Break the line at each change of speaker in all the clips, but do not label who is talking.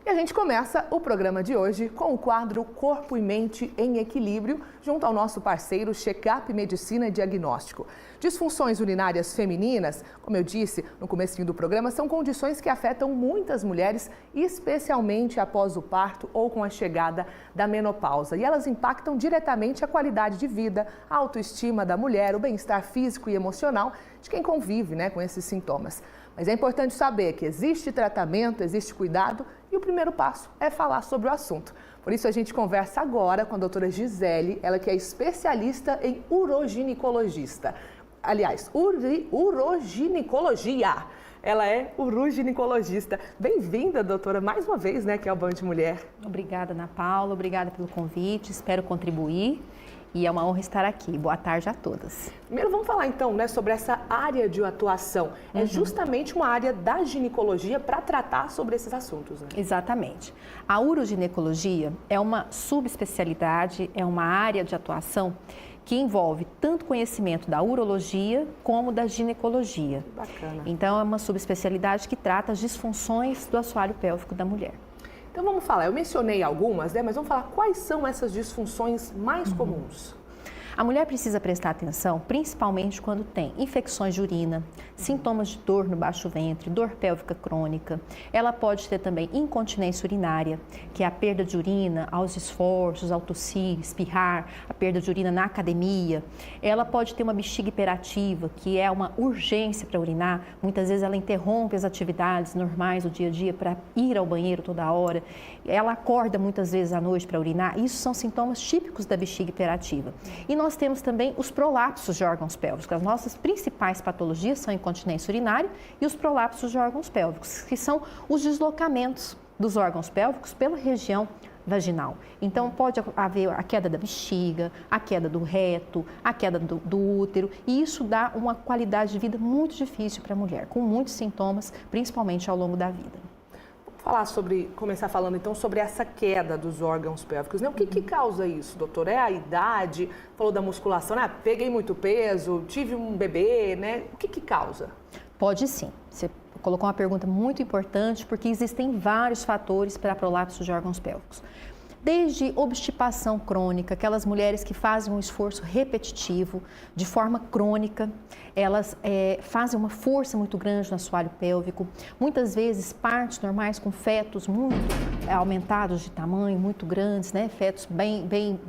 E a gente começa o programa de hoje com o quadro Corpo e Mente em Equilíbrio, junto ao nosso parceiro Check-up Medicina e Diagnóstico. Disfunções urinárias femininas, como eu disse no comecinho do programa, são condições que afetam muitas mulheres, especialmente após o parto ou com a chegada da menopausa. E elas impactam diretamente a qualidade de vida, a autoestima da mulher, o bem-estar físico e emocional de quem convive, com esses sintomas. Mas é importante saber que existe tratamento, existe cuidado e o primeiro passo é falar sobre o assunto. Por isso a gente conversa agora com a doutora Gisele, ela que é especialista em uroginecologista. Aliás, uroginecologia. Ela é uroginecologista. Bem-vinda, doutora, mais uma vez, aqui ao Band Mulher.
Obrigada, Ana Paula. Obrigada pelo convite. Espero contribuir. E é uma honra estar aqui. Boa tarde a todas.
Primeiro vamos falar então, sobre essa área de atuação. É justamente uma área da ginecologia para tratar sobre esses assuntos,
Exatamente. A uroginecologia é uma subespecialidade, é uma área de atuação que envolve tanto conhecimento da urologia como da ginecologia.
Bacana.
Então, é uma subespecialidade que trata as disfunções do assoalho pélvico da mulher.
Então vamos falar, eu mencionei algumas, mas vamos falar quais são essas disfunções mais comuns.
A mulher precisa prestar atenção, principalmente quando tem infecções de urina, sintomas de dor no baixo ventre, dor pélvica crônica. Ela pode ter também incontinência urinária, que é a perda de urina aos esforços, ao tossir, espirrar, a perda de urina na academia. Ela pode ter uma bexiga hiperativa, que é uma urgência para urinar. Muitas vezes ela interrompe as atividades normais do dia a dia para ir ao banheiro toda hora. Ela acorda muitas vezes à noite para urinar. Isso são sintomas típicos da bexiga hiperativa. E nós temos também os prolapsos de órgãos pélvicos. As nossas principais patologias são a incontinência urinária e os prolapsos de órgãos pélvicos, que são os deslocamentos dos órgãos pélvicos pela região vaginal. Então, pode haver a queda da bexiga, a queda do reto, a queda do útero, e isso dá uma qualidade de vida muito difícil para a mulher, com muitos sintomas, principalmente ao longo da vida.
Começar falando então sobre essa queda dos órgãos pélvicos, O que causa isso, doutor? É a idade? Falou da musculação, peguei muito peso, tive um bebê, O que causa?
Pode sim. Você colocou uma pergunta muito importante, porque existem vários fatores para prolapso de órgãos pélvicos. Desde obstipação crônica, aquelas mulheres que fazem um esforço repetitivo, de forma crônica, elas fazem uma força muito grande no assoalho pélvico, muitas vezes partos normais com fetos muito aumentados de tamanho, muito grandes, fetos bem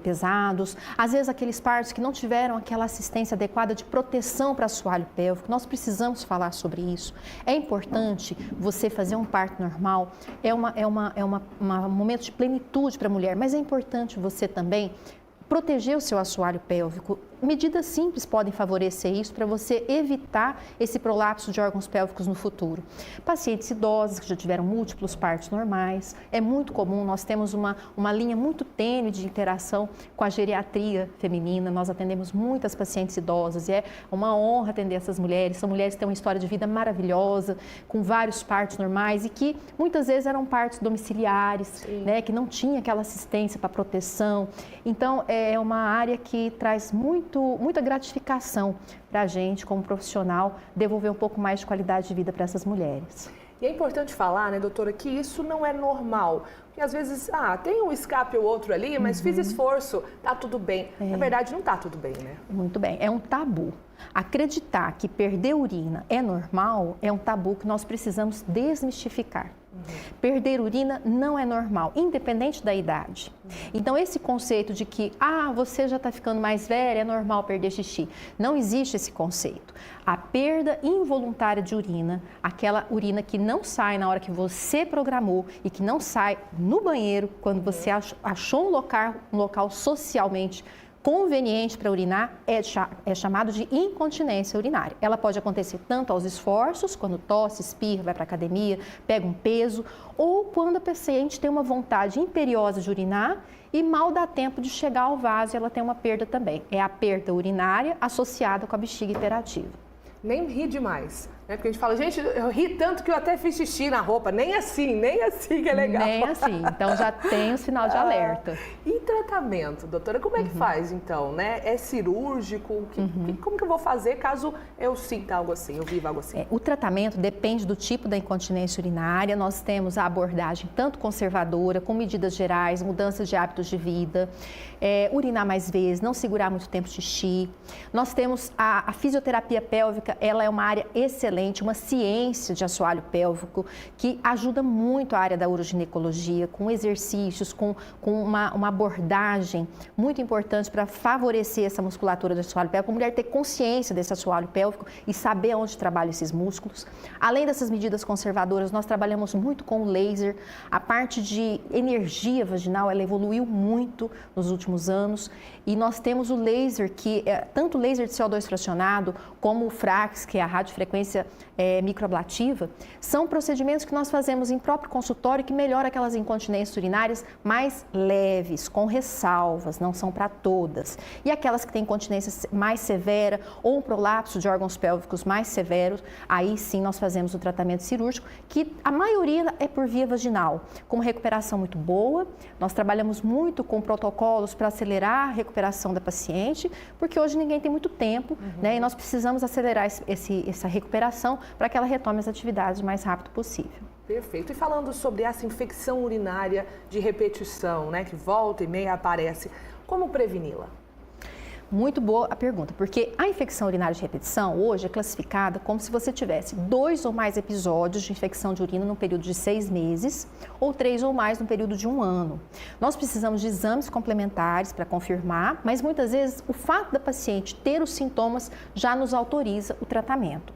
pesados, às vezes aqueles partos que não tiveram aquela assistência adequada de proteção para o assoalho pélvico. Nós precisamos falar sobre isso. É importante você fazer um parto normal, é um momento de plenitude para a mulher, mas é importante você também proteger o seu assoalho pélvico. Medidas simples podem favorecer isso para você evitar esse prolapso de órgãos pélvicos no futuro. Pacientes idosas que já tiveram múltiplos partos normais, é muito comum, nós temos uma linha muito tênue de interação com a geriatria feminina, nós atendemos muitas pacientes idosas e é uma honra atender essas mulheres. São mulheres que têm uma história de vida maravilhosa, com vários partos normais e que muitas vezes eram partos domiciliares, que não tinha aquela assistência para proteção. Então, é uma área que traz muita gratificação para a gente, como profissional, devolver um pouco mais de qualidade de vida para essas mulheres.
E é importante falar, doutora, que isso não é normal. Porque às vezes, tem um escape ou outro ali, mas fiz esforço, tá tudo bem. Na verdade, não tá tudo bem,
Muito bem, é um tabu. Acreditar que perder urina é normal é um tabu que nós precisamos desmistificar. Perder urina não é normal, independente da idade. Então, esse conceito de que, você já está ficando mais velha, é normal perder xixi. Não existe esse conceito. A perda involuntária de urina, aquela urina que não sai na hora que você programou e que não sai no banheiro, quando você achou um local socialmente conveniente para urinar, é chamado de incontinência urinária. Ela pode acontecer tanto aos esforços, quando tosse, espirra, vai para a academia, pega um peso, ou quando a paciente tem uma vontade imperiosa de urinar e mal dá tempo de chegar ao vaso e ela tem uma perda também. É a perda urinária associada com a bexiga hiperativa.
Nem ri demais. É porque a gente fala, gente, eu ri tanto que eu até fiz xixi na roupa. Nem assim que é legal.
Nem assim. Então já tem o sinal de alerta.
E tratamento, doutora? Como é que faz então, né? É cirúrgico? Como que eu vou fazer caso eu sinta algo assim, eu viva algo assim?
O tratamento depende do tipo da incontinência urinária. Nós temos a abordagem tanto conservadora, com medidas gerais, mudança de hábitos de vida, urinar mais vezes, não segurar muito tempo xixi. Nós temos a fisioterapia pélvica, ela é uma área excelente, uma ciência de assoalho pélvico que ajuda muito a área da uroginecologia, com exercícios, com uma abordagem muito importante para favorecer essa musculatura do assoalho pélvico, a mulher ter consciência desse assoalho pélvico e saber onde trabalha esses músculos. Além dessas medidas conservadoras, nós trabalhamos muito com o laser. A parte de energia vaginal, ela evoluiu muito nos últimos anos e nós temos o laser, que tanto o laser de CO2 fracionado como o FRAX, que é a radiofrequência microablativa, são procedimentos que nós fazemos em próprio consultório que melhoram aquelas incontinências urinárias mais leves, com ressalvas, não são para todas. E aquelas que têm incontinência mais severa ou um prolapso de órgãos pélvicos mais severos, aí sim nós fazemos o tratamento cirúrgico, que a maioria é por via vaginal, com uma recuperação muito boa. Nós trabalhamos muito com protocolos para acelerar a recuperação da paciente, porque hoje ninguém tem muito tempo, né? E nós precisamos acelerar essa recuperação para que ela retome as atividades o mais rápido possível.
Perfeito. E falando sobre essa infecção urinária de repetição, né, que volta e meia aparece, como preveni-la?
Muito boa a pergunta, porque a infecção urinária de repetição hoje é classificada como se você tivesse 2 ou mais episódios de infecção de urina no período de 6 meses ou 3 ou mais no período de 1 ano. Nós precisamos de exames complementares para confirmar, mas muitas vezes o fato da paciente ter os sintomas já nos autoriza o tratamento.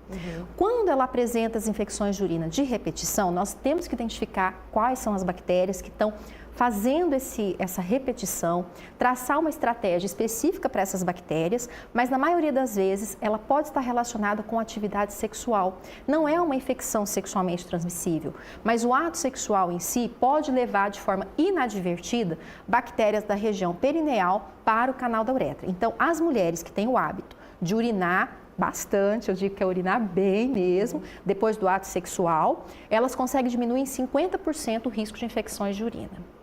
Quando ela apresenta as infecções de urina de repetição, nós temos que identificar quais são as bactérias que estão fazendo essa repetição, traçar uma estratégia específica para essas bactérias, mas na maioria das vezes ela pode estar relacionada com atividade sexual. Não é uma infecção sexualmente transmissível, mas o ato sexual em si pode levar de forma inadvertida bactérias da região perineal para o canal da uretra. Então, as mulheres que têm o hábito de urinar bastante, eu digo que é urinar bem mesmo, depois do ato sexual, elas conseguem diminuir em 50% o risco de infecções de urina.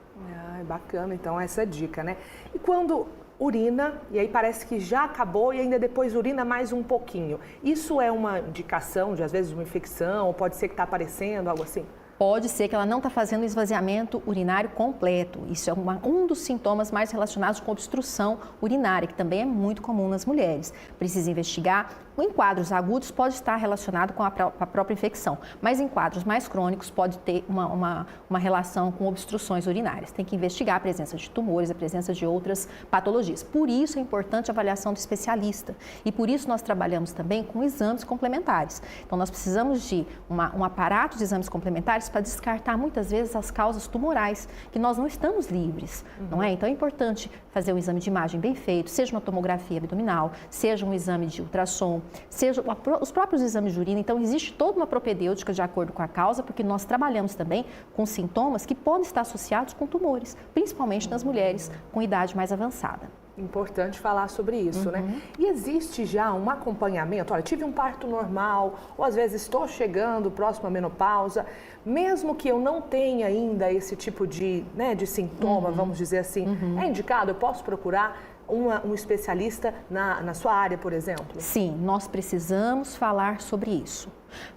Bacana, então, essa dica, né? E quando urina, e aí parece que já acabou e ainda depois urina mais um pouquinho, isso é uma indicação de, às vezes, uma infecção, ou pode ser que está aparecendo, algo assim?
Pode ser que ela não está fazendo o esvaziamento urinário completo. Isso é um dos sintomas mais relacionados com obstrução urinária, que também é muito comum nas mulheres. Precisa investigar. Em quadros agudos pode estar relacionado com a própria infecção, mas em quadros mais crônicos pode ter uma relação com obstruções urinárias. Tem que investigar a presença de tumores, a presença de outras patologias. Por isso é importante a avaliação do especialista e por isso nós trabalhamos também com exames complementares. Então nós precisamos de um aparato de exames complementares para descartar muitas vezes as causas tumorais, que nós não estamos livres, não é? Então é importante fazer um exame de imagem bem feito, seja uma tomografia abdominal, seja um exame de ultrassom, seja os próprios exames de urina. Então existe toda uma propedêutica de acordo com a causa, porque nós trabalhamos também com sintomas que podem estar associados com tumores, principalmente nas mulheres com idade mais avançada.
Importante falar sobre isso, né? E existe já um acompanhamento? Olha, tive um parto normal, ou às vezes estou chegando próximo à menopausa, mesmo que eu não tenha ainda esse tipo de sintoma, vamos dizer assim, é indicado? Eu posso procurar um especialista na sua área, por exemplo?
Sim, nós precisamos falar sobre isso.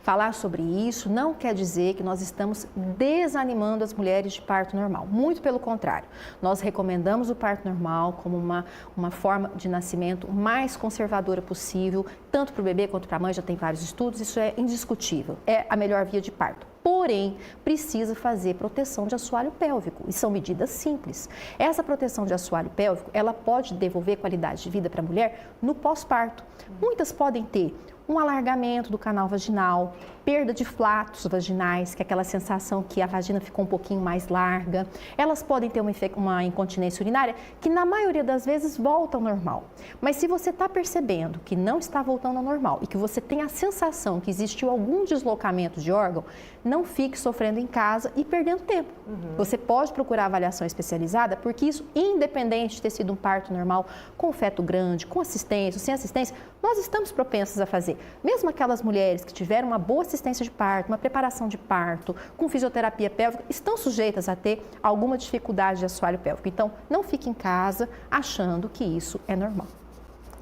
Falar sobre isso não quer dizer que nós estamos desanimando as mulheres de parto normal. Muito pelo contrário, nós recomendamos o parto normal como uma forma de nascimento mais conservadora possível, tanto para o bebê quanto para a mãe, já tem vários estudos, isso é indiscutível, é a melhor via de parto. Porém, precisa fazer proteção de assoalho pélvico e são medidas simples. Essa proteção de assoalho pélvico, ela pode devolver qualidade de vida para a mulher no pós-parto. Muitas podem ter um alargamento do canal vaginal, perda de flatos vaginais, que é aquela sensação que a vagina ficou um pouquinho mais larga. Elas podem ter uma incontinência urinária que na maioria das vezes volta ao normal. Mas se você está percebendo que não está voltando ao normal e que você tem a sensação que existiu algum deslocamento de órgão, não fique sofrendo em casa e perdendo tempo. Você pode procurar avaliação especializada, porque isso, independente de ter sido um parto normal, com feto grande, com assistência, sem assistência, nós estamos propensos a fazer. Mesmo aquelas mulheres que tiveram uma boa assistência de parto, uma preparação de parto, com fisioterapia pélvica, estão sujeitas a ter alguma dificuldade de assoalho pélvico. Então, não fique em casa achando que isso é normal.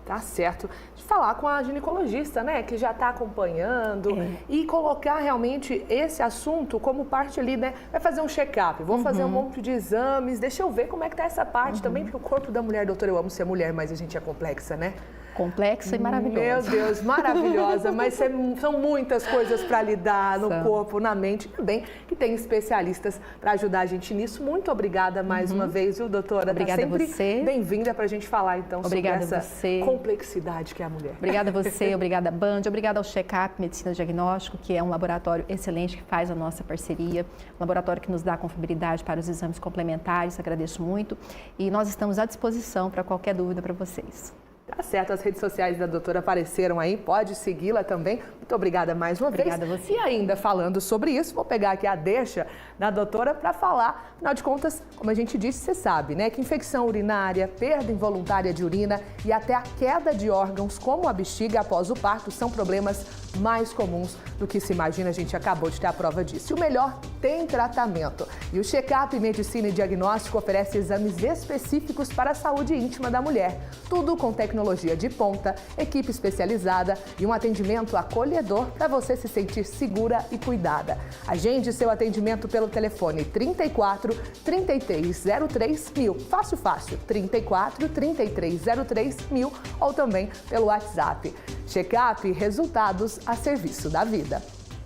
Tá certo. De falar com a ginecologista, né, que já está acompanhando e colocar realmente esse assunto como parte ali, né, vai fazer um check-up, vou fazer um monte de exames, deixa eu ver como é que tá essa parte também, porque o corpo da mulher, doutora, eu amo ser mulher, mas a gente é complexa, né?
Complexa e maravilhosa.
Meu Deus, maravilhosa, mas são muitas coisas para lidar no corpo, na mente, também que tem especialistas para ajudar a gente nisso. Muito obrigada mais uma vez, viu, doutora?
Obrigada
tá sempre
a você.
Bem-vinda para a gente falar, então,
Obrigada
sobre essa complexidade que é a mulher.
Obrigada a você, obrigada a Band, obrigada ao Check-up Medicina Diagnóstico, que é um laboratório excelente que faz a nossa parceria, um laboratório que nos dá confiabilidade para os exames complementares, agradeço muito. E nós estamos à disposição para qualquer dúvida para vocês.
Tá certo, as redes sociais da doutora apareceram aí, pode segui-la também. Muito obrigada mais uma vez.
Obrigada a você.
E ainda falando sobre isso, vou pegar aqui a deixa da doutora para falar. Afinal de contas, como a gente disse, você sabe, né, que infecção urinária, perda involuntária de urina e até a queda de órgãos, como a bexiga após o parto, são problemas mais comuns do que se imagina. A gente acabou de ter a prova disso. E o melhor, tem tratamento. E o Check-up Medicina e Diagnóstico oferece exames específicos para a saúde íntima da mulher. Tudo com tecnologia de ponta, equipe especializada e um atendimento acolhedor para você se sentir segura e cuidada. Agende seu atendimento pelo telefone 34 3303 1000. Fácil, 34 3303 1000 ou também pelo WhatsApp. Check-up, resultados a serviço da vida.